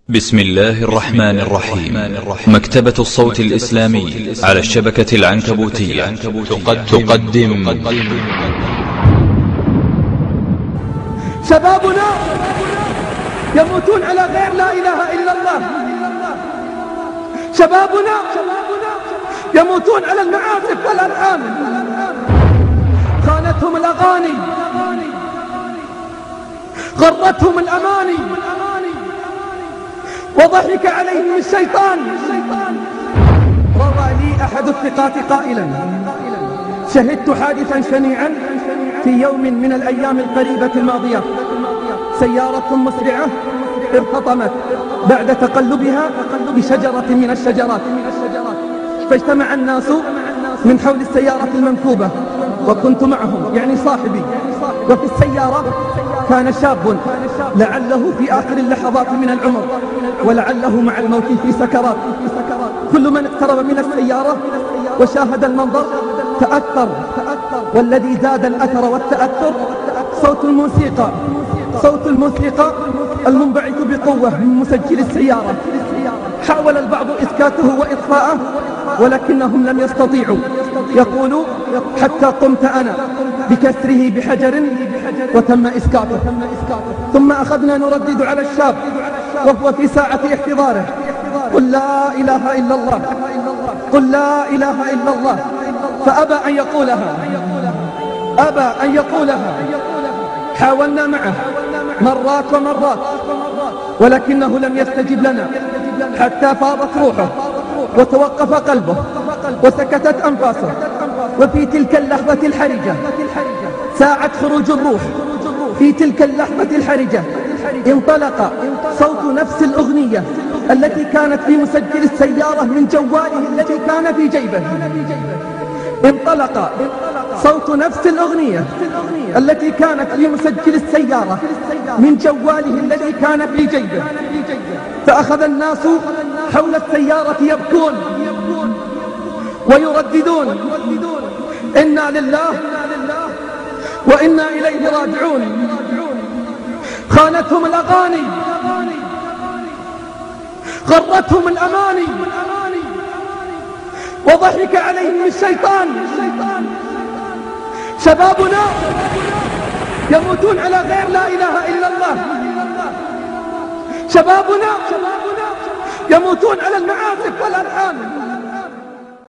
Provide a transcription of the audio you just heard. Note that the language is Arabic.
بسم الله الرحمن الرحيم. مكتبة الصوت الإسلامي على الشبكة العنكبوتية تقدم شبابنا يموتون على غير لا إله إلا الله. شبابنا يموتون على المعازف والألحان. خانتهم الأغاني، غرتهم الأماني، وضحك عليهم الشيطان. روى لي أحد الثقات قائلا: شهدت حادثا شنيعا في يوم من الأيام القريبة الماضية. سيارة مسرعة ارتطمت بعد تقلبها بشجرة من الشجرات، فاجتمع الناس من حول السيارة المنكوبة، وكنت معهم يعني صاحبي. وفي السيارة كان شاب لعله في آخر اللحظات من العمر، ولعله مع الموت في سكرات. كل من اقترب من السيارة وشاهد المنظر تأثر، والذي زاد الأثر والتأثر صوت الموسيقى المنبعث بقوة من مسجل السيارة. حاول البعض إسكاته وإطفاءه، ولكنهم لم يستطيعوا. يقول: حتى قمت أنا بكسره بحجر وتم إسكاته. ثم أخذنا نردد على الشاب وهو في ساعة احتضاره: قل لا إله إلا الله، قل لا إله إلا الله. فأبى أن يقولها، أبى أن يقولها. حاولنا معه مرات ومرات، ولكنه لم يستجب لنا، حتى فاضت روحه وتوقف قلبه وسكتت أنفاسه. وفي تلك اللحظة الحرجة، ساعة خروج الروح، في تلك اللحظة الحرجة انطلق صوت نفس الأغنية التي كانت في مسجل السيارة من جواله الذي كان في جيبه. انطلق صوت نفس الأغنية التي كانت في مسجل السيارة من جواله الذي كان في جيبه. فأخذ الناس حول السيارة يبكون ويرددون: إنا لله وإنا إليه راجعون. خانتهم الأغاني، غرتهم الأماني، وضحك عليهم الشيطان. شبابنا يموتون على غير لا إله إلا الله. شبابنا يموتون على المعازف والألحان.